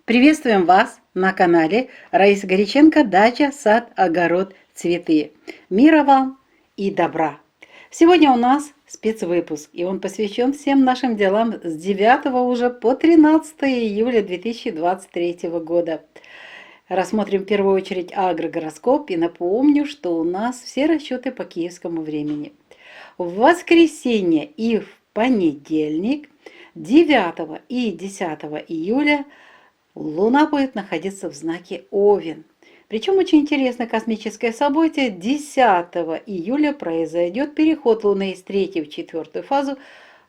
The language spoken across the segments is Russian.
Приветствуем вас на канале Раиса Горяченко «Дача, сад, огород, цветы». Мира вам и добра! Сегодня у нас спецвыпуск, и он посвящен всем нашим делам с 9 уже по 13 июля 2023 года. Рассмотрим в первую очередь агрогороскоп и напомню, что у нас все расчеты по киевскому времени. В воскресенье и в понедельник 9 и 10 июля Луна будет находиться в знаке Овен. Причем очень интересное космическое событие. 10 июля произойдет переход Луны из третьей в четвертую фазу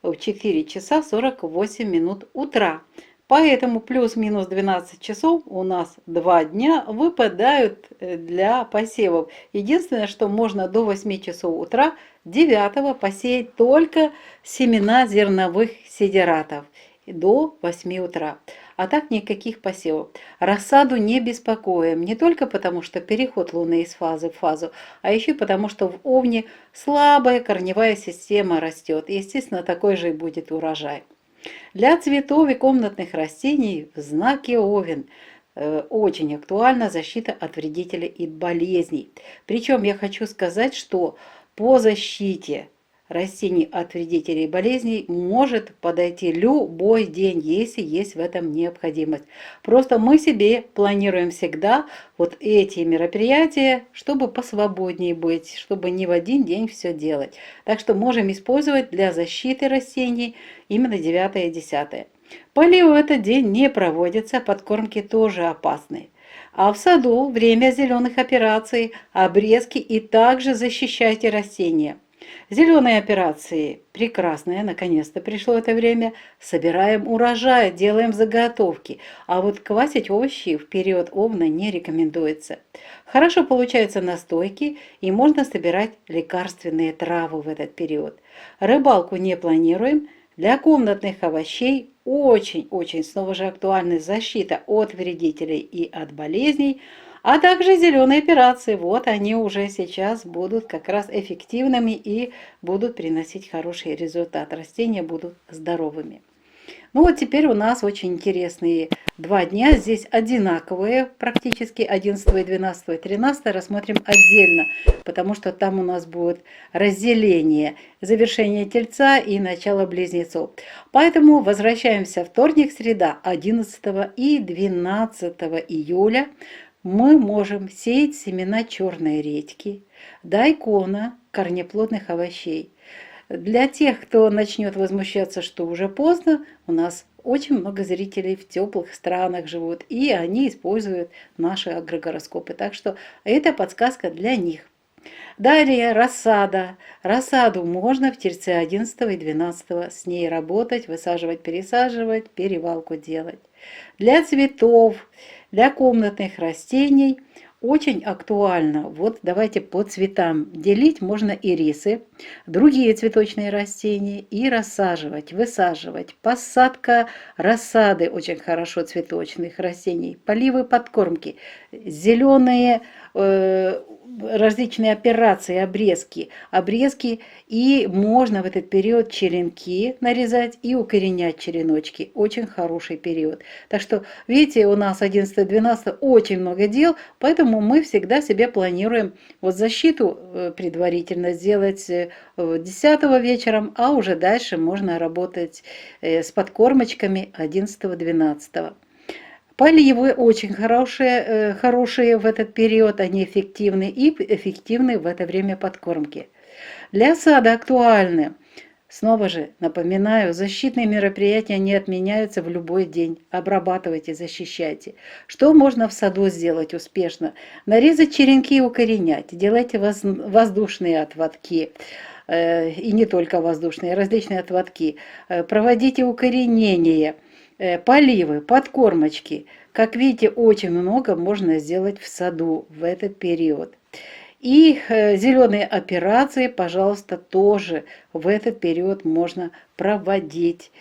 в 4 часа 48 минут утра. Поэтому плюс-минус 12 часов у нас 2 дня выпадают для посевов. Единственное, что можно до 8 часов утра 9 посеять только семена зерновых сидератов до 8 утра. А так никаких посевов. Рассаду не беспокоим, не только потому, что переход Луны из фазы в фазу, а еще потому, что в Овне слабая корневая система растет. И, естественно, такой же и будет урожай. Для цветов и комнатных растений в знаке Овен очень актуальна защита от вредителей и болезней. Причем я хочу сказать, что по защите растений от вредителей и болезней может подойти любой день, если есть в этом необходимость. Просто мы себе планируем всегда вот эти мероприятия, чтобы посвободнее быть, чтобы не в один день все делать. Так что можем использовать для защиты растений именно 9 и 10. Полив в этот день не проводится, подкормки тоже опасны. А в саду время зеленых операций, обрезки и также защищайте растения. Зеленые операции прекрасные, наконец-то пришло это время. Собираем урожай, делаем заготовки. А вот квасить овощи в период Овна не рекомендуется. Хорошо получаются настойки и можно собирать лекарственные травы в этот период. Рыбалку не планируем. Для комнатных овощей очень-очень снова же актуальна защита от вредителей и от болезней, а также зеленые операции. Вот они уже сейчас будут как раз эффективными и будут приносить хороший результат. Растения будут здоровыми. Ну вот теперь у нас очень интересные 2 дня. Здесь одинаковые, практически 11 и 12 и 13 рассмотрим отдельно, потому что там у нас будет разделение, завершение Тельца и начало Близнецов. Поэтому возвращаемся вторник, среда, 11 и 12 июля. Мы можем сеять семена черной редьки, дайкона, корнеплодных овощей. Для тех, кто начнет возмущаться, что уже поздно, у нас очень много зрителей в теплых странах живут, и они используют наши агрогороскопы. Так что это подсказка для них. Далее рассада. Рассаду можно в Тельце 11 и 12 с ней работать, высаживать, пересаживать, перевалку делать. Для цветов, для комнатных растений очень актуально. Вот давайте по цветам делить можно ирисы, другие цветочные растения и рассаживать, высаживать. Посадка рассады очень хорошо цветочных растений, поливы, подкормки, зеленые различные операции, обрезки, и можно в этот период черенки нарезать и укоренять череночки. Очень хороший период. Так что, видите, у нас 11-12 очень много дел, поэтому мы всегда себе планируем вот защиту предварительно сделать 10 вечером, а уже дальше можно работать с подкормочками 11-12. Поливы очень хорошие в этот период, они эффективны и эффективны в это время подкормки. Для сада актуальны. Снова же напоминаю, защитные мероприятия не отменяются в любой день. Обрабатывайте, защищайте. Что можно в саду сделать успешно? Нарезать черенки и укоренять. Делайте воздушные отводки. И не только воздушные, различные отводки. Проводите укоренение. Поливы, подкормочки. Как видите, очень много можно сделать в саду в этот период. И зеленые операции, пожалуйста, тоже в этот период можно проводить.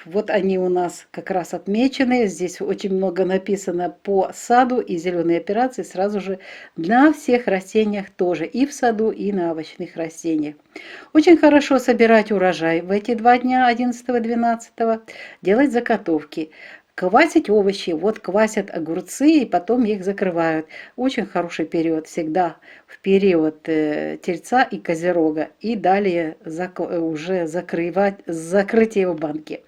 Вот они у нас как раз отмечены. Здесь очень много написано по саду, и зеленые операции сразу же на всех растениях тоже, и в саду, и на овощных растениях. Очень хорошо собирать урожай в эти 2 дня, 11-12, делать заготовки. Квасить овощи, вот квасят огурцы и потом их закрывают. Очень хороший период всегда в период Тельца и Козерога. И далее уже закрывать, закрытие в банке.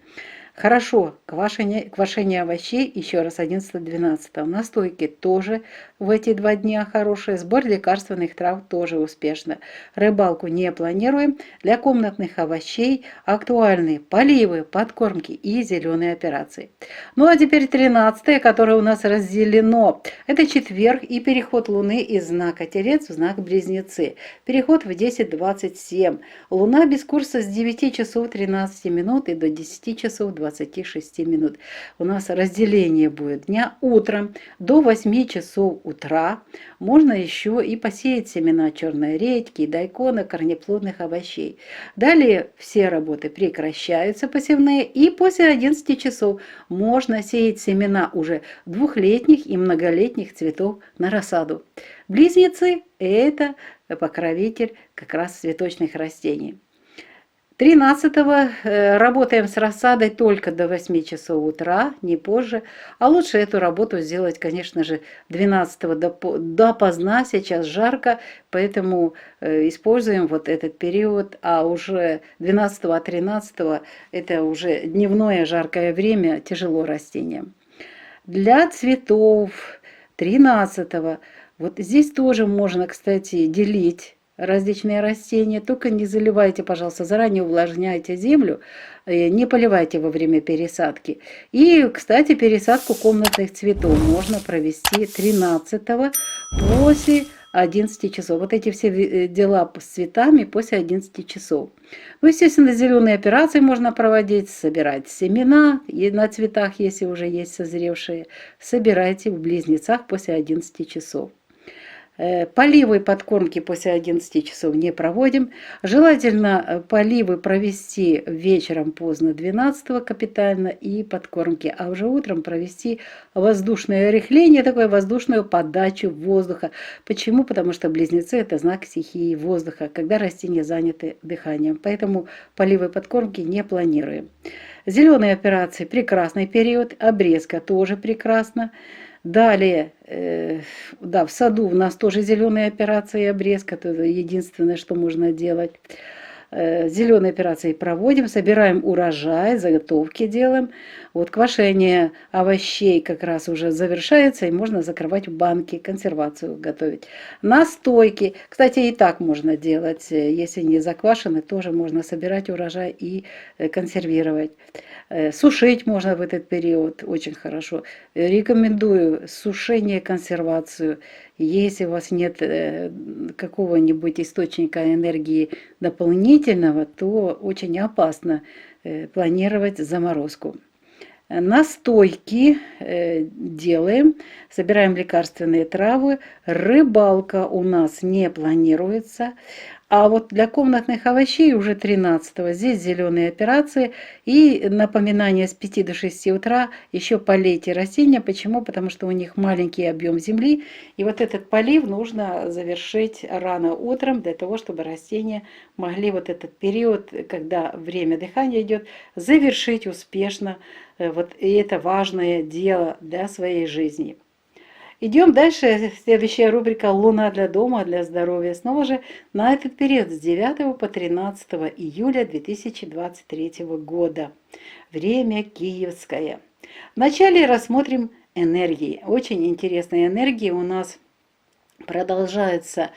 Хорошо, квашение овощей, еще раз, 11-12. Настойки тоже в эти 2 дня хорошие. Сбор лекарственных трав тоже успешно. Рыбалку не планируем. Для комнатных овощей актуальны поливы, подкормки и зеленые операции. Ну а теперь 13, которое у нас разделено. Это четверг и переход Луны из знака Телец в знак Близнецы. Переход в 10:27. Луна без курса с 9 часов 13 минут и до 10 часов 26 минут. У нас разделение будет дня утром до 8 часов утра. Можно еще и посеять семена черной редьки, дайкона, корнеплодных овощей. Далее все работы прекращаются посевные, и после 11 часов можно сеять семена уже двухлетних и многолетних цветов на рассаду. Близнецы – это покровитель как раз цветочных растений. 13-го работаем с рассадой только до 8 часов утра, не позже. А лучше эту работу сделать, конечно же, 12-го допоздна, сейчас жарко, поэтому используем вот этот период, а уже 12-го, 13-го это уже дневное жаркое время, тяжело растениям. Для цветов 13-го, вот здесь тоже можно, кстати, делить различные растения, только не заливайте, пожалуйста, заранее увлажняйте землю, не поливайте во время пересадки. И, кстати, пересадку комнатных цветов можно провести 13-го после 11 часов. Вот эти все дела с цветами после 11 часов. Ну, естественно, зеленые операции можно проводить, собирать семена и на цветах, если уже есть созревшие, собирайте в близнецах после 11 часов. Поливы и подкормки после 11 часов не проводим. Желательно поливы провести вечером поздно 12-го капитально и подкормки, а уже утром провести воздушное рыхление, такое воздушную подачу воздуха. Почему? Потому что близнецы – это знак стихии воздуха, когда растения заняты дыханием. Поэтому поливы и подкормки не планируем. Зеленые операции – прекрасный период, обрезка тоже прекрасно. Далее, да, в саду у нас тоже зеленые операции и обрезка, это единственное, что можно делать. Зеленые операции проводим, собираем урожай, заготовки делаем. Вот квашение овощей как раз уже завершается, и можно закрывать в банки, консервацию готовить. Настойки, кстати, и так можно делать, если не заквашены, тоже можно собирать урожай и консервировать. Сушить можно в этот период очень хорошо. Рекомендую сушение, консервацию. Если у вас нет какого-нибудь источника энергии дополнительного, то очень опасно планировать заморозку. Настойки делаем, собираем лекарственные травы. Рыбалка у нас не планируется. А вот для комнатных овощей уже 13-го здесь зеленые операции и напоминание с 5 до 6 утра еще полейте растения. Почему? Потому что у них маленький объем земли. И вот этот полив нужно завершить рано утром для того, чтобы растения могли вот этот период, когда время дыхания идет, завершить успешно. Вот и это важное дело для своей жизни. Идем дальше. Следующая рубрика «Луна для дома, для здоровья». Снова же на этот период с 9 по 13 июля 2023 года. Время киевское. Вначале рассмотрим энергии. Очень интересные энергии у нас продолжается.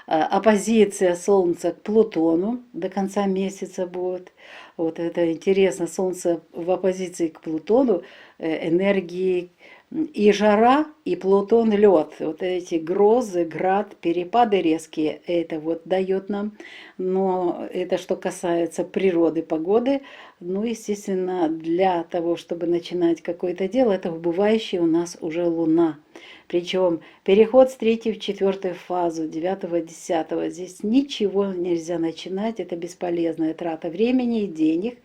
Оппозиция Солнца к Плутону до конца месяца будет. Вот это интересно. Солнце в оппозиции к Плутону, энергии и жара, и Плутон лед. Вот эти грозы, град, перепады резкие, это вот дает нам. Но это что касается природы, погоды. Ну, естественно, для того, чтобы начинать какое-то дело, это убывающая у нас уже Луна. Причем переход с 3 в 4 фазу, 9-10. Здесь ничего нельзя начинать, это бесполезная трата времени и денег.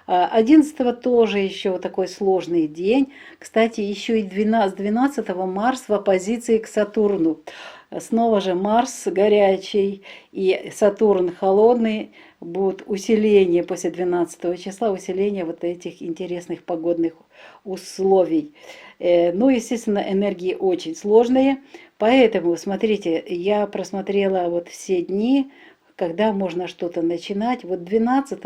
11-го тоже еще такой сложный день. Кстати, еще и 12-го Марс в оппозиции к Сатурну. Снова же Марс горячий и Сатурн холодный будет усиление после 12 числа, усиление вот этих интересных погодных условий. Ну, естественно, энергии очень сложные, поэтому, смотрите, я просмотрела вот все дни, когда можно что-то начинать. Вот 12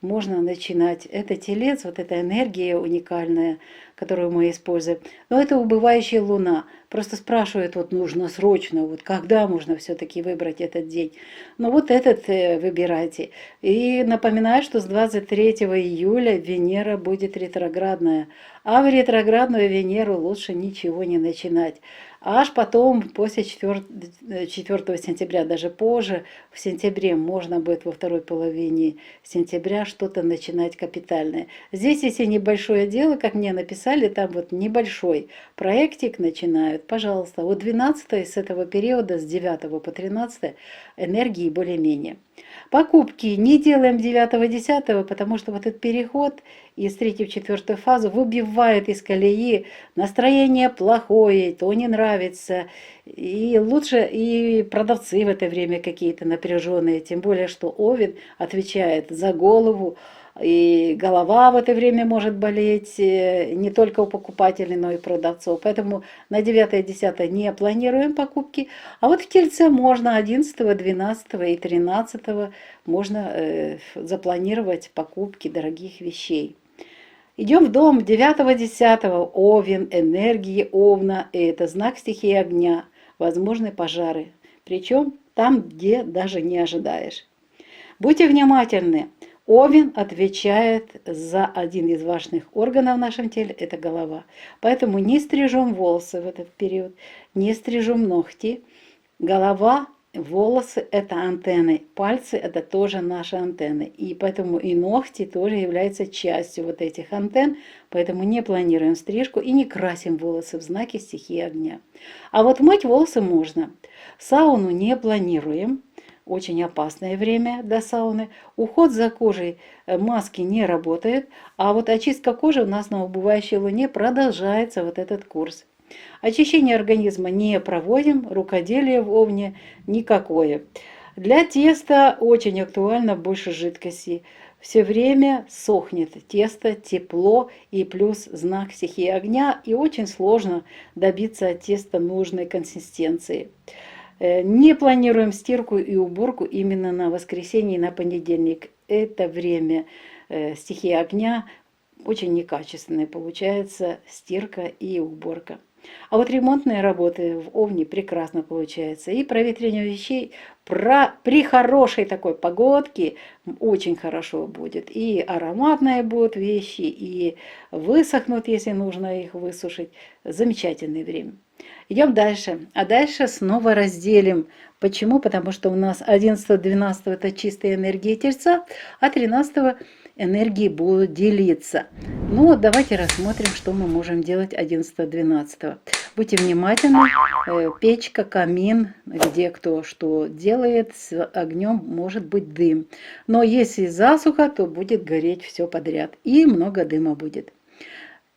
можно начинать. Это телец, вот эта энергия уникальная, которую мы используем. Но это убывающая луна. Просто спрашивают, вот нужно срочно, вот когда можно все-таки выбрать этот день. Ну вот этот выбирайте. И напоминаю, что с 23 июля Венера будет ретроградная. А в ретроградную Венеру лучше ничего не начинать. Аж потом, после 4 сентября, даже позже, в сентябре можно будет во второй половине сентября что-то начинать капитальное. Здесь, если небольшое дело, как мне написали, там вот небольшой проектик начинают, пожалуйста. Вот 12 с этого периода, с 9 по 13 энергии более-менее. Покупки не делаем 9-10, потому что вот этот переход из 3 в 4 фазу выбивает из колеи, настроение плохое, то не нравится. И лучше и продавцы в это время какие-то напряженные, тем более, что Овен отвечает за голову, и голова в это время может болеть не только у покупателей, но и продавцов. Поэтому на 9-10 не планируем покупки. А вот в Тельце можно 11, 12 и 13 можно запланировать покупки дорогих вещей. Идем в дом 9-10. Овен, энергии Овна. Это знак стихии огня. Возможны пожары. Причем там, где даже не ожидаешь. Будьте внимательны. Овен отвечает за один из важных органов в нашем теле, это голова. Поэтому не стрижем волосы в этот период, не стрижем ногти. Голова, волосы – это антенны, пальцы – это тоже наши антенны. И поэтому и ногти тоже являются частью вот этих антенн. Поэтому не планируем стрижку и не красим волосы в знаке стихии огня. А вот мыть волосы можно. Сауну не планируем. Очень опасное время до сауны. Уход за кожей, маски не работают, а вот очистка кожи у нас на убывающей луне продолжается вот этот курс. Очищение организма не проводим, рукоделие в Овне никакое. Для теста очень актуально больше жидкости. Все время сохнет тесто, тепло и плюс знак стихии огня, и очень сложно добиться от теста нужной консистенции. Не планируем стирку и уборку именно на воскресенье и на понедельник. Это время стихии огня очень некачественная получается стирка и уборка. А вот ремонтные работы в Овне прекрасно получается. И проветривание вещей при хорошей такой погодке очень хорошо будет. И ароматные будут вещи, и высохнут, если нужно их высушить. Замечательное время. Идем дальше. А дальше снова разделим. Почему? Потому что у нас 11-12 это чистая энергия Тельца, а 13 энергии будут делиться. Ну вот давайте рассмотрим, что мы можем делать 11-12. Будьте внимательны. Печка, камин, где кто что делает, с огнем может быть дым. Но если засуха, то будет гореть все подряд. И много дыма будет.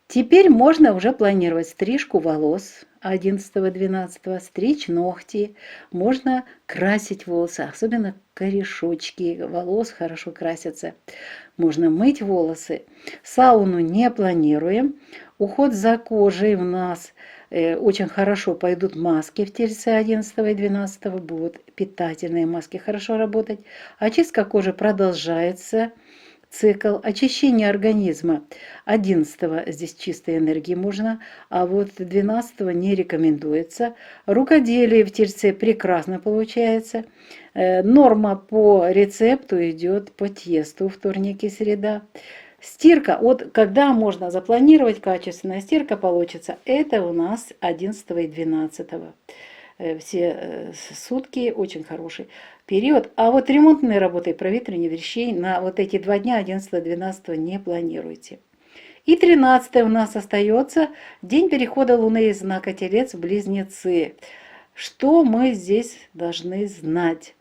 Теперь можно уже планировать стрижку волос 11-12, стричь ногти, можно красить волосы, особенно корешочки волос хорошо красятся. Можно мыть волосы. Сауну не планируем. Уход за кожей у нас очень хорошо пойдут маски в Тельце 11 и 12, будут питательные маски хорошо работать. Очистка кожи продолжается. Цикл очищения организма 11 здесь чистой энергии можно, а вот 12 не рекомендуется. Рукоделие в Тельце прекрасно получается. Норма по рецепту идет по тесту вторник и среда. Стирка, вот когда можно запланировать качественная стирка получится, это у нас 11 и 12. Все сутки очень хороший период. А вот ремонтные работы и проветривание вещей на вот эти 2 дня 11-12 не планируйте. И 13 у нас остается день перехода Луны из знака Телец в Близнецы. Что мы здесь должны знать?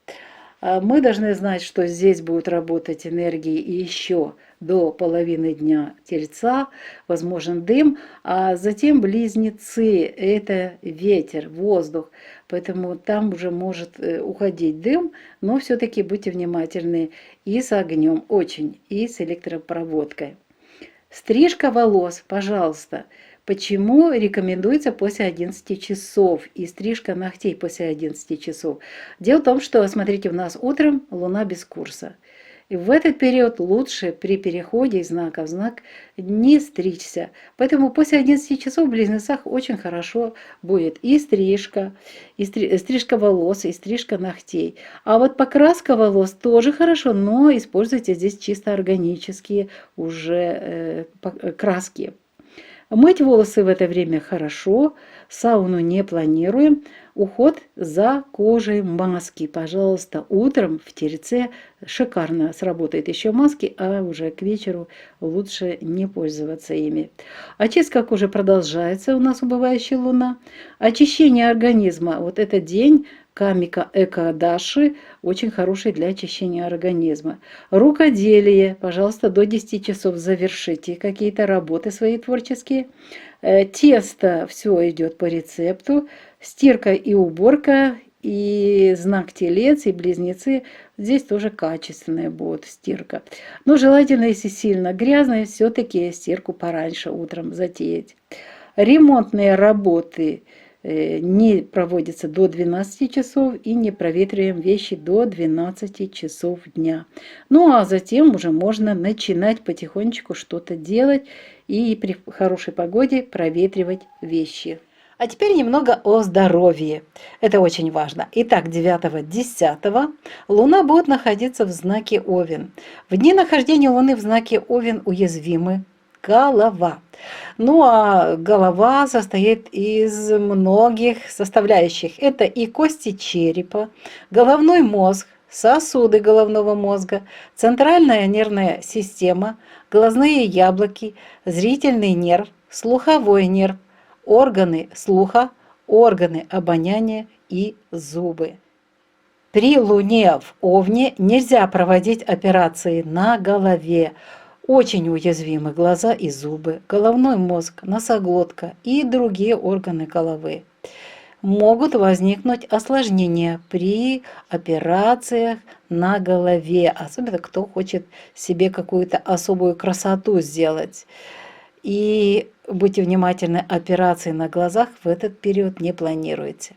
Мы должны знать, что здесь будут работать энергии и еще до половины дня Тельца, возможен дым, а затем Близнецы – это ветер, воздух, поэтому там уже может уходить дым, но все-таки будьте внимательны и с огнем очень, и с электропроводкой. Стрижка волос, пожалуйста. Почему рекомендуется после 11 часов и стрижка ногтей после 11 часов? Дело в том, что, смотрите, у нас утром Луна без курса. И в этот период лучше при переходе из знака в знак не стричься. Поэтому после 11 часов в Близнецах очень хорошо будет и стрижка волос, и стрижка ногтей. А вот покраска волос тоже хорошо, но используйте здесь чисто органические уже краски. Мыть волосы в это время хорошо, сауну не планируем. Уход за кожей, маски, пожалуйста, утром в Тельце шикарно сработает еще маски, а уже к вечеру лучше не пользоваться ими. Очистка кожи продолжается, у нас убывающая луна. Очищение организма, вот этот день Камика Экадаши очень хороший для очищения организма. Рукоделие, пожалуйста, до 10 часов завершите какие-то работы свои творческие. Тесто, все идет по рецепту. Стирка и уборка, и знак Телец, и Близнецы. Здесь тоже качественная будет стирка. Но желательно, если сильно грязная, все-таки стирку пораньше утром затеять. Ремонтные работы не проводятся до 12 часов и не проветриваем вещи до 12 часов дня. Ну а затем уже можно начинать потихонечку что-то делать и при хорошей погоде проветривать вещи. А теперь немного о здоровье. Это очень важно. Итак, 9-10 Луна будет находиться в знаке Овен. В дни нахождения Луны в знаке Овен уязвимы голова. Ну а голова состоит из многих составляющих. Это и кости черепа, головной мозг, сосуды головного мозга, центральная нервная система, глазные яблоки, зрительный нерв, слуховой нерв, органы слуха, органы обоняния и зубы. При Луне в Овне нельзя проводить операции на голове. Очень уязвимы глаза и зубы, головной мозг, носоглотка и другие органы головы. Могут возникнуть осложнения при операциях на голове, особенно кто хочет себе какую-то особую красоту сделать. И будьте внимательны, операции на глазах в этот период не планируйте.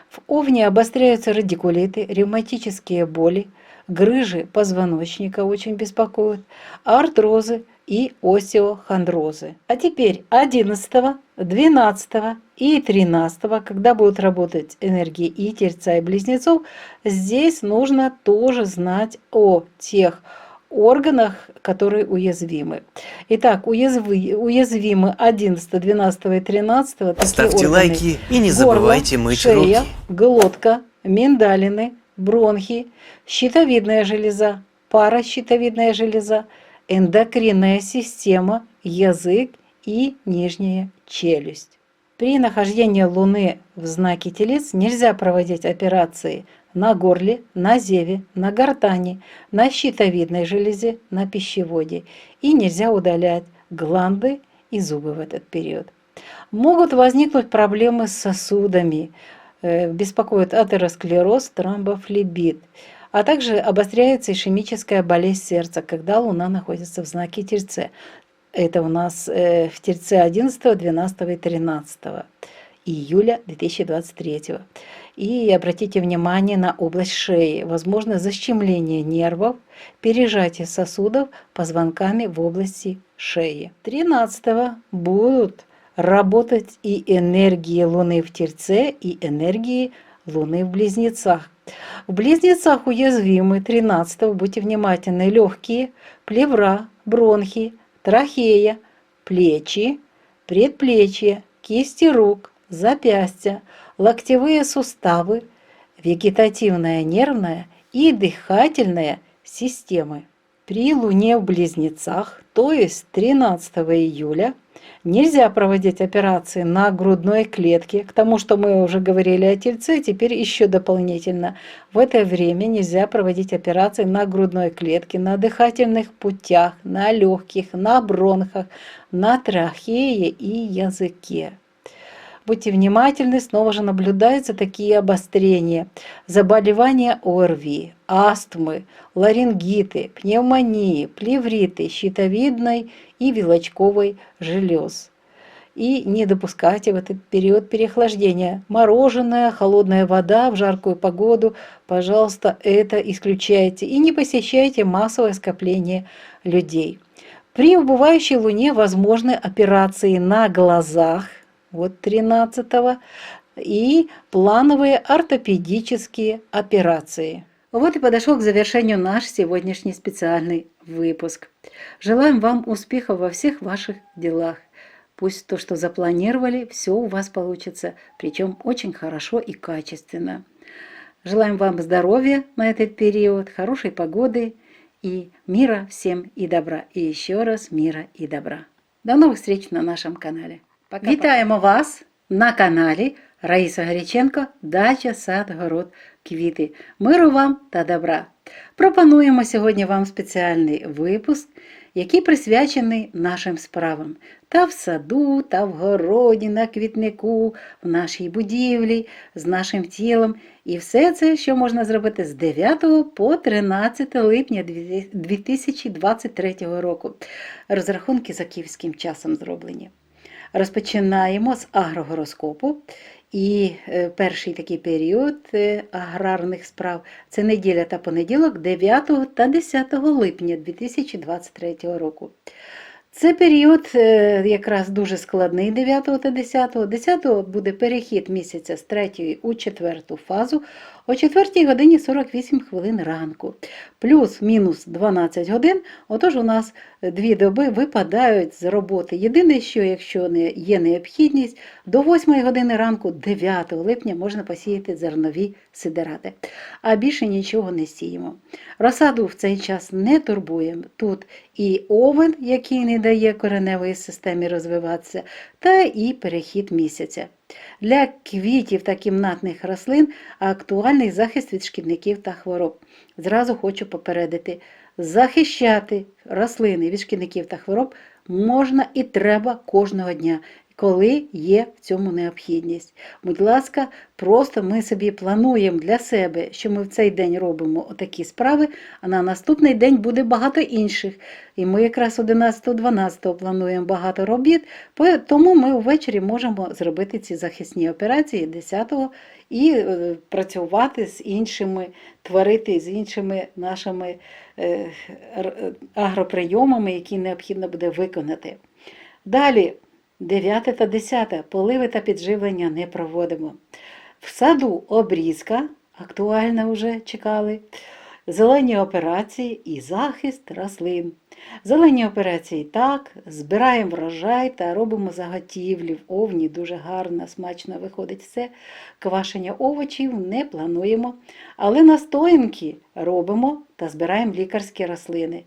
В Овне обостряются радикулиты, ревматические боли, грыжи позвоночника очень беспокоят, артрозы и остеохондрозы. А теперь 11, 12 и 13, когда будут работать энергии и Тельца, и Близнецов, здесь нужно тоже знать о тех органах, которые уязвимы. Итак, уязвимы 11, 12 и 13. Ставьте лайки и не забывайте мыть шея, руки. глотка, миндалины, бронхи, щитовидная железа, паращитовидная железа, эндокринная система, язык и нижняя челюсть. При нахождении Луны в знаке Телец нельзя проводить операции на горле, на зеве, на гортани, на щитовидной железе, на пищеводе. И нельзя удалять гланды и зубы в этот период. Могут возникнуть проблемы с сосудами, беспокоит атеросклероз, тромбофлебит. А также обостряется ишемическая болезнь сердца, когда Луна находится в знаке Тельце. Это у нас в Тельце 11, 12 и 13 июля 2023. И обратите внимание на область шеи. Возможно защемление нервов, пережатие сосудов позвонками в области шеи. 13 будут работать и энергии Луны в Тельце, и энергии Луны в Близнецах. В Близнецах уязвимы 13, будьте внимательны, легкие, плевра, бронхи, трахея, плечи, предплечья, кисти рук, запястья, локтевые суставы, вегетативная нервная и дыхательная системы. При Луне в Близнецах, то есть 13 июля, Нельзя проводить операции на грудной клетке. К тому, что мы уже говорили о тельце, теперь еще дополнительно. В это время нельзя проводить операции на грудной клетке, на дыхательных путях, на легких, на бронхах, на трахее и языке. Будьте внимательны, снова же наблюдаются такие обострения. Заболевания ОРВИ, астмы, ларингиты, пневмонии, плевриты, щитовидной и вилочковой желез. И не допускайте в этот период переохлаждения. Мороженое, холодная вода в жаркую погоду, пожалуйста, это исключайте. И не посещайте массовое скопление людей. При убывающей луне возможны операции на глазах, вот 13-го, и плановые ортопедические операции. Вот и подошел к завершению наш сегодняшний специальный выпуск. Желаем вам успехов во всех ваших делах. Пусть то, что запланировали, все у вас получится, причем очень хорошо и качественно. Желаем вам здоровья на этот период, хорошей погоды и мира всем и добра. І еще раз мира і добра. До нових встреч на нашому каналі. Пока. Вітаємо вас на каналі Раїса Гаріченко «Дача, сад, город, квіти». Миру вам та добра. Пропонуємо сьогодні вам спеціальний випуск, який присвячений нашим справам. Та в саду, та в городі, на квітнику, в нашій будівлі, з нашим тілом. І все це, що можна зробити з 9 по 13 липня 2023 року. Розрахунки за київським часом зроблені. Розпочинаємо з агрогороскопу. І перший такий період аграрних справ – це неділя та понеділок 9 та 10 липня 2023 року. Це період якраз дуже складний 9 та 10. 10 буде перехід місяця з 3 у 4 фазу о 4 годині 48 хвилин ранку. Плюс-мінус 12 годин, отож у нас 2 доби випадають з роботи. Єдине, що якщо є необхідність, до 8 години ранку 9 липня можна посіяти зернові сидирати. А більше нічого не сіємо. Розсаду в цей час не турбуємо. Тут і овен, який не дає кореневої системі розвиватися, та і перехід місяця. Для квітів та кімнатних рослин актуальний захист від шкідників та хвороб. Зразу хочу попередити, захищати рослини від шкідників та хвороб можна і треба кожного дня, коли є в цьому необхідність. Будь ласка, просто ми собі плануємо для себе, що ми в цей день робимо отакі справи, а на наступний день буде багато інших. І ми якраз 11-12 плануємо багато робіт, тому ми ввечері можемо зробити ці захисні операції 10-го і працювати з іншими, творити з іншими нашими агроприйомами, які необхідно буде виконати. Далі. 9 та 10 поливи та підживлення не проводимо. В саду обрізка, актуальна вже чекали, зелені операції і захист рослин. Зелені операції так, збираємо врожай та робимо заготівлі. В овні дуже гарно, смачно виходить все. Квашення овочів не плануємо, але настоянки робимо та збираємо лікарські рослини.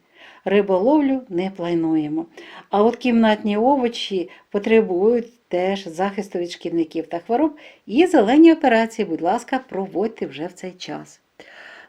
Риболовлю не плануємо. А от кімнатні овочі потребують теж захисту від шкідників та хвороб. І зелені операції, будь ласка, проводьте вже в цей час.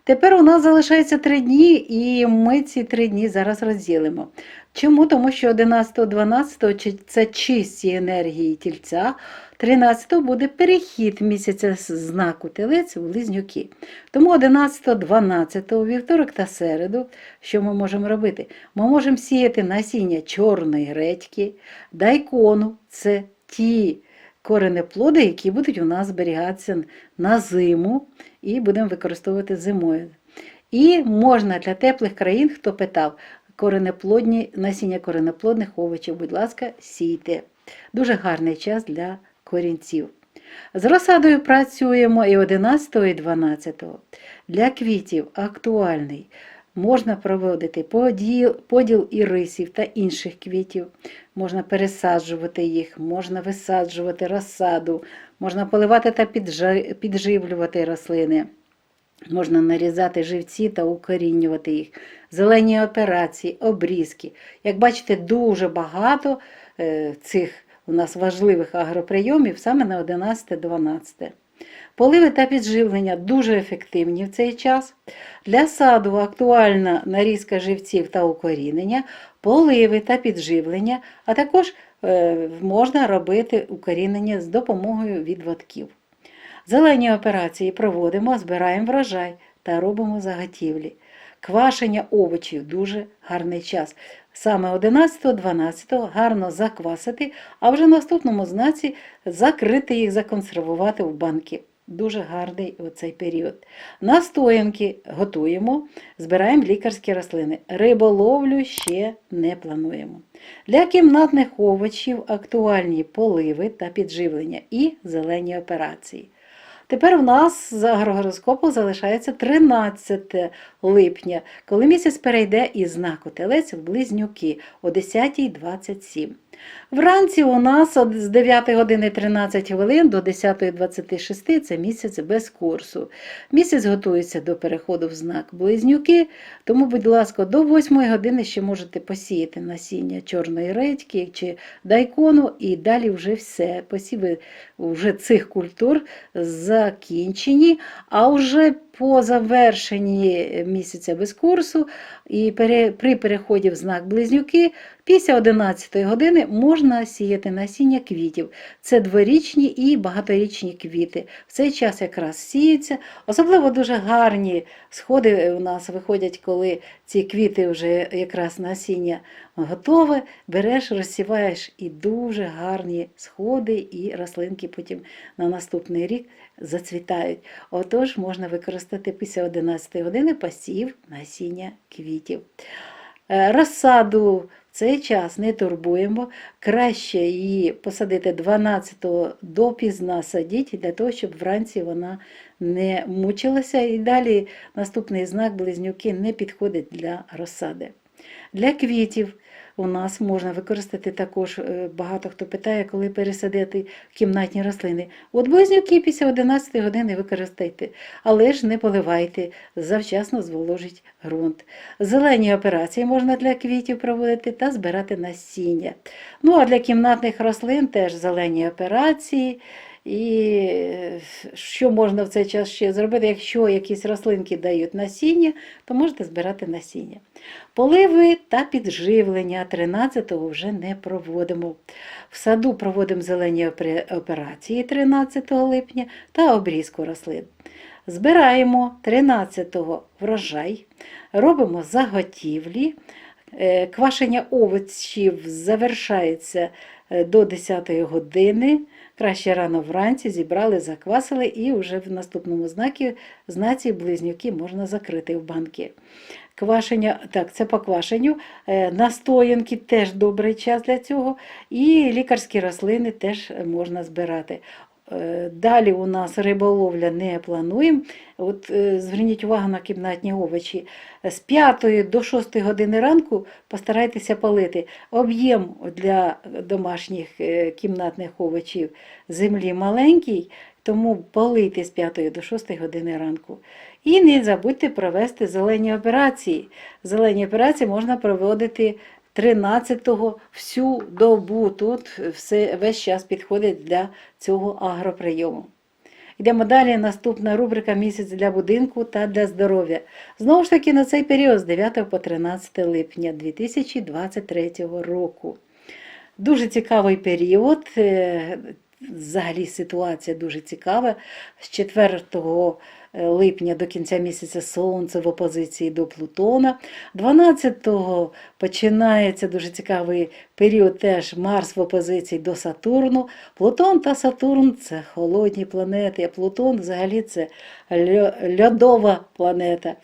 Тепер у нас залишається 3 дні, і ми ці 3 дні зараз розділимо. Чому? Тому що 11-12 це чисті енергії тільця, 13 буде перехід місяця з знаку телець у близнюки. Тому 11-12 вівторок та середу, що ми можемо робити? Ми можемо сіяти насіння чорної редьки, дайкону, це ті коренеплоди, які будуть у нас зберігатися на зиму і будемо використовувати зимою. І можна для теплих країн, хто питав, насіння коренеплодних овочів, будь ласка, сійте. Дуже гарний час для корінців. З розсадою працюємо і 11 і 12. Для квітів актуальний. Можна проводити поділ ірисів та інших квітів, можна пересаджувати їх, можна висаджувати розсаду, можна поливати та підживлювати рослини, можна нарізати живці та укорінювати їх, зелені операції, обрізки. Як бачите, дуже багато цих у нас важливих агроприйомів саме на 11-12. Поливи та підживлення дуже ефективні в цей час. Для саду актуальна нарізка живців та укорінення, поливи та підживлення, а також можна робити укорінення з допомогою відводків. Зелені операції проводимо, збираємо врожай та робимо заготівлі. Квашення овочів – дуже гарний час. Саме 11-12 гарно заквасити, а вже в наступному знаці закрити їх, законсервувати в банки. Дуже гарний оцей період. Настоянки готуємо, збираємо лікарські рослини. Риболовлю ще не плануємо. Для кімнатних овочів актуальні поливи та підживлення і зелені операції. Тепер у нас з агрогороскопу залишається 13 липня, коли місяць перейде із знаку Телець в Близнюки о 10:27. Вранці у нас з 9 години 13 хвилин до 10:26 це місяць без курсу. Місяць готується до переходу в знак Близнюки, тому, будь ласка, до 8 години ще можете посіяти насіння чорної редьки чи дайкону, і далі вже все. Посіви вже цих культур закінчені, а вже по завершенні місяця без курсу і при переході в знак Близнюки після 11 години можна сіяти насіння квітів. Це дворічні і багаторічні квіти. В цей час якраз сіються. Особливо дуже гарні сходи у нас виходять, коли ці квіти вже якраз насіння готове. Береш, розсіваєш, і дуже гарні сходи і рослинки потім на наступний рік зацвітають. Отож, можна використати після 11 години посів насіння квітів. Розсаду в цей час не турбуємо, краще її посадити 12-го допізна садіть, для того, щоб вранці вона не мучилася. І далі наступний знак Близнюки не підходить для розсади. Для квітів у нас можна використати також, багато хто питає, коли пересадити кімнатні рослини. От Близнюки після 11 години використайте, але ж не поливайте, завчасно зволожить ґрунт. Зелені операції можна для квітів проводити та збирати насіння. Ну а для кімнатних рослин теж зелені операції. І що можна в цей час ще зробити? Якщо якісь рослинки дають насіння, то можете збирати насіння. Поливи та підживлення 13-го вже не проводимо. В саду проводимо зелені операції 13 липня та обрізку рослин. Збираємо 13-го врожай, робимо заготівлі. Квашення овочів завершається до 10 години. Краще рано вранці зібрали, заквасили, і вже в наступному знаці Близнюки можна закрити в банки. Квашення, так, це по квашенню. Настоянки теж добрий час для цього. І лікарські рослини теж можна збирати. Далі у нас риболовля не плануємо. От зверніть увагу на кімнатні овочі. З 5 до 6 години ранку постарайтеся палити. Об'єм для домашніх кімнатних овочів землі маленький, тому полийте з 5 до 6 години ранку. І не забудьте провести зелені операції. Зелені операції можна проводити 13-го всю добу. Тут весь час підходить для цього агроприйому. Йдемо далі. Наступна рубрика «Місяць для будинку та для здоров'я». Знову ж таки на цей період з 9 по 13 липня 2023 року. Дуже цікавий період. Взагалі ситуація дуже цікава. З 4 липня до кінця місяця Сонце в опозиції до Плутона. 12-го починається дуже цікавий період, теж Марс в опозиції до Сатурну. Плутон та Сатурн – це холодні планети, а Плутон взагалі це льодова планета.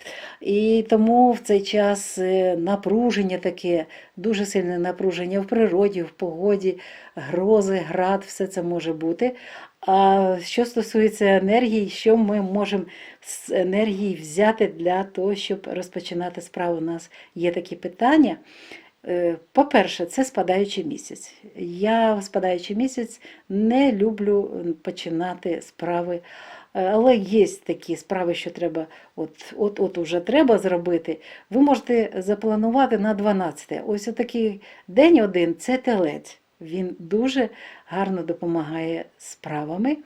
І тому в цей час напруження таке, дуже сильне напруження в природі, в погоді, грози, град, все це може бути. А що стосується енергії, що ми можемо з енергії взяти для того, щоб розпочинати справу? У нас є такі питання. По-перше, це спадаючий місяць. Я в спадаючий місяць не люблю починати справи. Але є такі справи, що треба, от уже треба зробити. Ви можете запланувати на 12. Ось отакий день один – це Телець. Він дуже гарно допомагає з справами.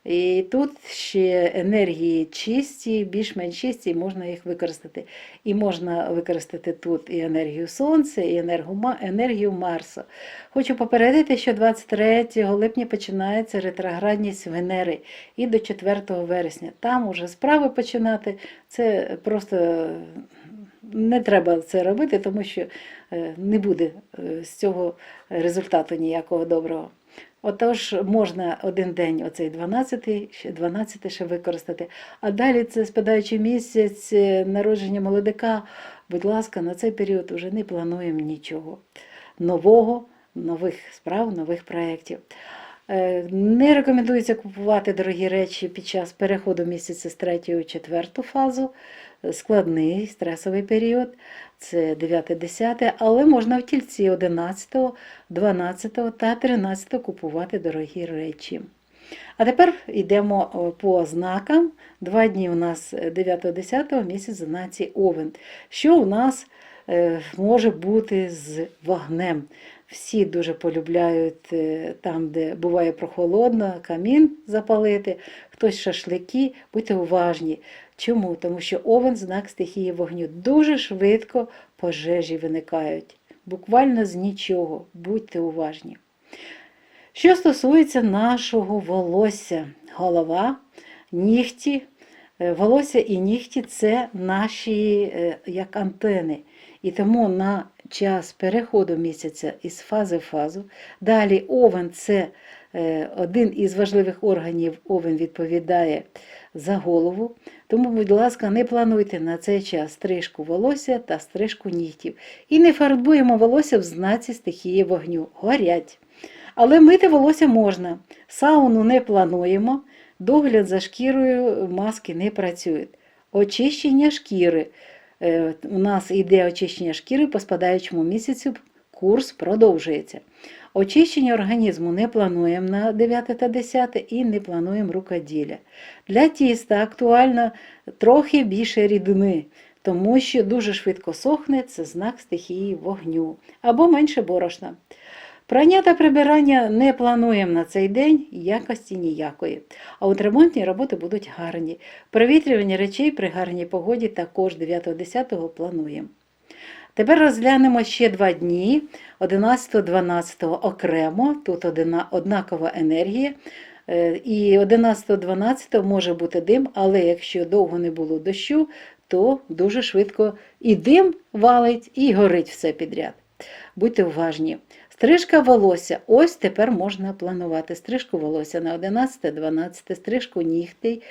І тут ще енергії чисті, більш-менш чисті, і можна їх використати. І можна використати тут і енергію Сонця, і енергію Марса. Хочу попередити, що 23 липня починається ретроградність Венери і до 4 вересня. Там уже справи починати, це просто не треба це робити, тому що не буде з цього результату ніякого доброго. Отож, можна один день, оцей 12 ще використати. А далі це спадаючий місяць, народження молодика. Будь ласка, на цей період вже не плануємо нічого нового, нових справ, нових проєктів. Не рекомендується купувати дорогі речі під час переходу місяця з 3 у 4 фазу. Складний стресовий період, це 9-10, але можна в Тільці 11, 12 та 13 купувати дорогі речі. А тепер йдемо по знакам. 2 дні у нас 9-10 місяць в знаці Овен. Що у нас може бути з вогнем? Всі дуже полюбляють там, де буває прохолодно, камін запалити, хтось шашлики, будьте уважні. Чому? Тому що Овен – знак стихії вогню. Дуже швидко пожежі виникають. Буквально з нічого. Будьте уважні. Що стосується нашого волосся, голова, нігті, волосся і нігті – це наші як антени. І тому на час переходу місяця із фази в фазу. Далі Овен – це один із важливих органів, Овен відповідає за голову. Тому, будь ласка, не плануйте на цей час стрижку волосся та стрижку нігтів. І не фарбуємо волосся в знаці стихії вогню. Горять. Але мити волосся можна. Сауну не плануємо. Догляд за шкірою, маски не працюють. Очищення шкіри. У нас йде очищення шкіри по спадаючому місяцю, курс продовжується. Очищення організму не плануємо на 9 та 10 і не плануємо рукоділля. Для тіста актуально трохи більше рідини, тому що дуже швидко сохне, це знак стихії вогню, або менше борошна. Прання та прибирання не плануємо на цей день, якості ніякої. А от ремонтні роботи будуть гарні. Провітрювання речей при гарній погоді також 9-10 плануємо. Тепер розглянемо ще 2 дні, 11-12 окремо, тут однакова енергія. І 11-12 може бути дим, але якщо довго не було дощу, то дуже швидко і дим валить, і горить все підряд. Будьте уважні. Стрижка волосся. Ось тепер можна планувати стрижку волосся на 11-12, стрижку нігтей.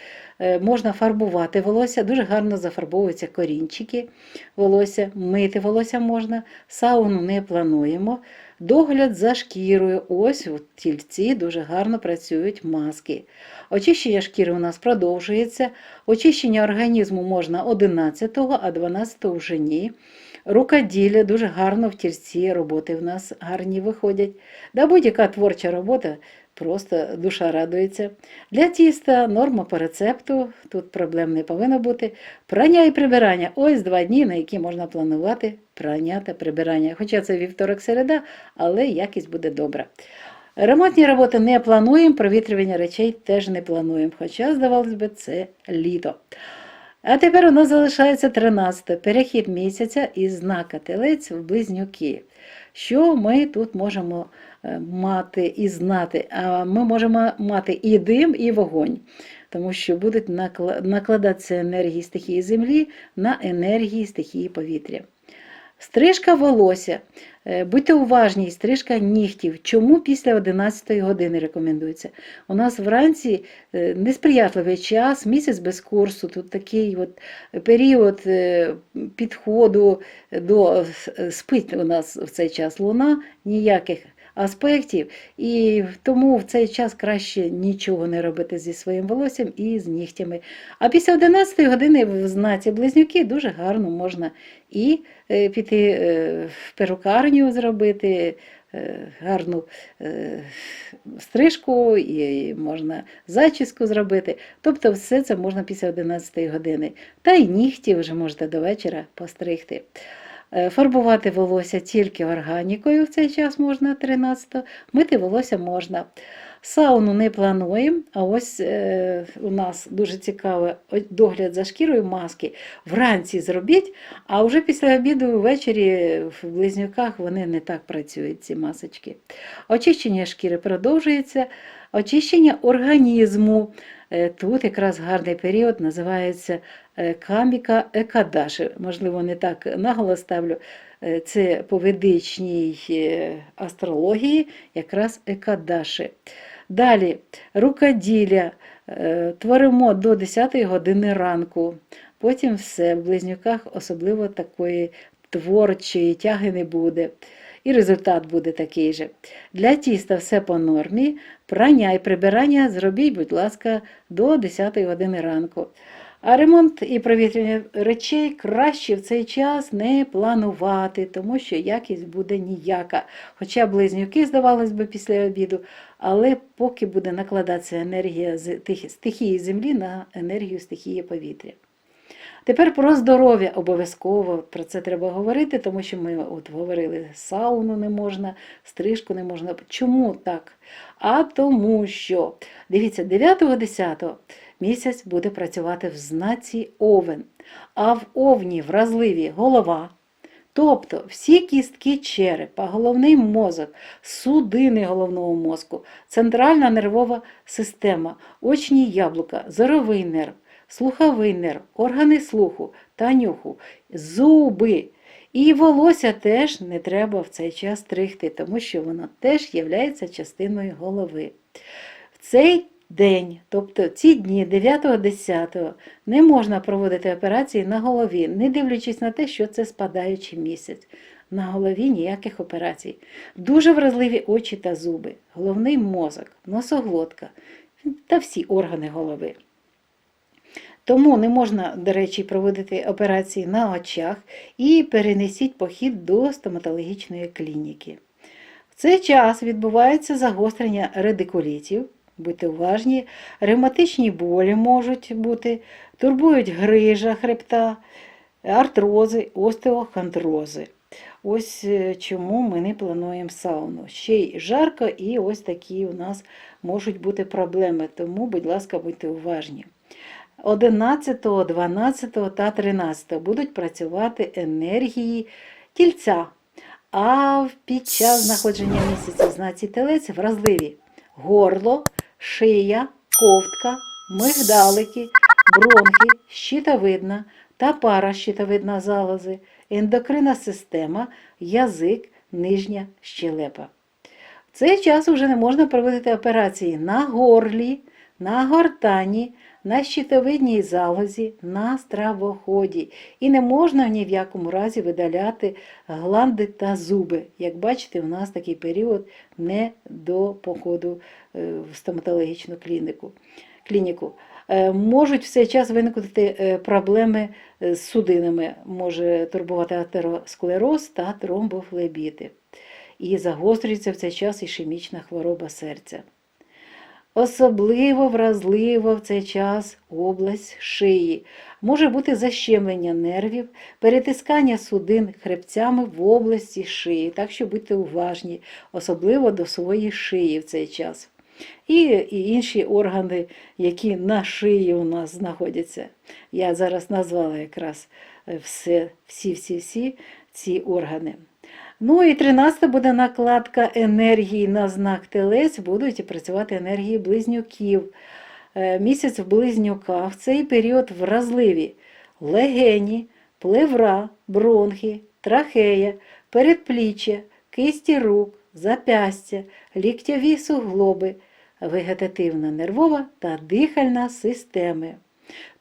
Можна фарбувати волосся, дуже гарно зафарбовуються корінчики волосся, мити волосся можна, сауну не плануємо. Догляд за шкірою. Ось у Тільці дуже гарно працюють маски. Очищення шкіри у нас продовжується. Очищення організму можна 11-го, а 12-го вже ні. Рукоділля, дуже гарно в Тільці роботи в нас гарні виходять. Да будь-яка творча робота, просто душа радується. Для тіста норма по рецепту, тут проблем не повинно бути. Прання і прибирання. Ось 2 дні, на які можна планувати прання та прибирання. Хоча це вівторок-середа, але якість буде добра. Ремонтні роботи не плануємо, провітрювання речей теж не плануємо. Хоча, здавалось би, це літо. А тепер у нас залишається 13 перехід місяця із знака Телець в Близнюки. Що ми тут можемо мати і знати? А ми можемо мати і дим, і вогонь, тому що будуть накладатися енергії стихії землі на енергії стихії повітря. Стрижка волосся. Будьте уважні, стрижка нігтів. Чому після 11 години рекомендується? У нас вранці несприятливий час, місяць без курсу, тут такий от період підходу до спить у нас в цей час луна, ніяких аспектів, і тому в цей час краще нічого не робити зі своїм волоссям і з нігтями. А після 11 години в знаці Близнюки дуже гарно можна і піти в перукарню зробити, гарну стрижку, і можна зачіску зробити. Тобто все це можна після 11 години. Та й нігті вже можете до вечора постригти. Фарбувати волосся тільки органікою в цей час можна 13-го, мити волосся можна. Сауну не плануємо, а ось у нас дуже цікавий догляд за шкірою, маски. Вранці зробіть, а вже після обіду ввечері в близнюках вони не так працюють, ці масочки. Очищення шкіри продовжується, очищення організму. Тут якраз гарний період називається Каміка Екадаші. Можливо, не так наголос ставлю. Це по ведичній астрології якраз Екадаші. Далі рукоділля. Творимо до 10 години ранку. Потім все, в близнюках особливо такої творчої тяги не буде. І результат буде такий же. Для тіста все по нормі. Прання і прибирання зробіть, будь ласка, до 10 години ранку. А ремонт і провітрювання речей краще в цей час не планувати, тому що якість буде ніяка. Хоча близнюки, здавалось би, після обіду, але поки буде накладатися енергія з стихії землі на енергію стихії повітря. Тепер про здоров'я обов'язково, про це треба говорити, тому що ми от говорили, сауну не можна, стрижку не можна. Чому так? А тому що, дивіться, 9-10 місяць буде працювати в знаці Овен, а в Овні вразливі голова, тобто всі кістки черепа, головний мозок, судини головного мозку, центральна нервова система, очні яблука, зоровий нерв, слуховий нерв, органи слуху та нюху, зуби. І волосся теж не треба в цей час стригти, тому що воно теж є частиною голови. В цей день, тобто ці дні 9-10, не можна проводити операції на голові, не дивлячись на те, що це спадаючий місяць. На голові ніяких операцій. Дуже вразливі очі та зуби, головний мозок, носоглотка та всі органи голови. Тому не можна, до речі, проводити операції на очах і перенесіть похід до стоматологічної клініки. В цей час відбувається загострення радикулітів, будьте уважні, ревматичні болі можуть бути, турбують грижа хребта, артрози, остеохондрози. Ось чому ми не плануємо сауну. Ще й жарко і ось такі у нас можуть бути проблеми, тому, будь ласка, будьте уважні. 11, 12 та 13 будуть працювати енергії тільця, а під час знаходження місяця в знаці телець вразливі горло, шия, ковтка, мигдалики, бронхи, щитовидна та паращитовидна залози, ендокринна система, язик, нижня щелепа. В цей час вже не можна проводити операції на горлі, на гортані, на щитовидній залозі, на стравоході. І не можна ні в якому разі видаляти гланди та зуби. Як бачите, у нас такий період не до походу в стоматологічну клініку. Можуть в цей час виникнути проблеми з судинами, може турбувати атеросклероз та тромбофлебіти. І загострюється в цей час ішемічна хвороба серця. Особливо вразливо в цей час область шиї. Може бути защемлення нервів, перетискання судин хребцями в області шиї. Так що будьте уважні, особливо до своєї шиї в цей час. І інші органи, які на шиї у нас знаходяться. Я зараз назвала якраз всі ці органи. Ну і 13 буде накладка енергії на знак телець, будуть працювати енергії близнюків. Місяць в близнюках в цей період вразливі легені, плевра, бронхи, трахея, передпліччя, кисті рук, зап'ястя, ліктьові суглоби, вегетативна нервова та дихальна системи.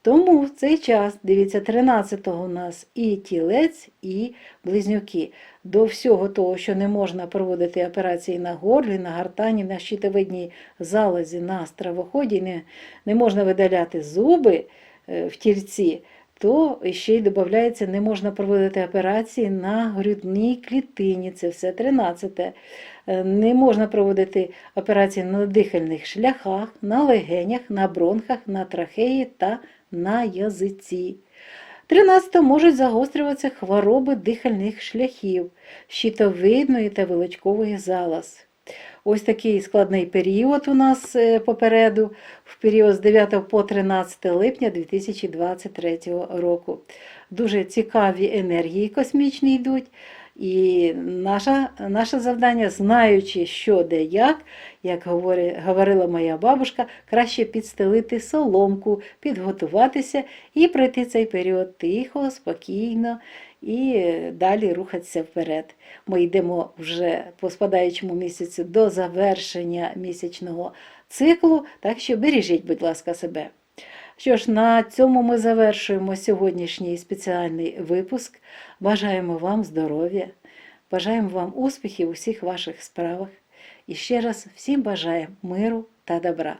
Тому в цей час, дивіться, 13-го у нас і тілець, і близнюки. До всього того, що не можна проводити операції на горлі, на гортані, на щитовидній залозі, на стравоході, не можна видаляти зуби в тільці, то ще й додається, не можна проводити операції на грудній клітині, це все 13-те. Не можна проводити операції на дихальних шляхах, на легенях, на бронхах, на трахеї та на язиці. 13 можуть загострюватися хвороби дихальних шляхів, щитовидної та вилочкової залоз. Ось такий складний період у нас попереду, в період з 9 по 13 липня 2023 року. Дуже цікаві енергії космічні йдуть. І наше завдання, знаючи, що де як говорила моя бабушка, краще підстелити соломку, підготуватися і пройти цей період тихо, спокійно і далі рухатися вперед. Ми йдемо вже по спадаючому місяцю до завершення місячного циклу, так що бережіть, будь ласка, себе. Що ж, на цьому ми завершуємо сьогоднішній спеціальний випуск. Бажаємо вам здоров'я, бажаємо вам успіхів у всіх ваших справах. І ще раз всім бажаємо миру та добра.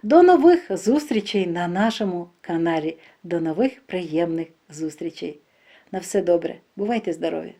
До нових зустрічей на нашому каналі, до нових приємних зустрічей. На все добре, бувайте здорові!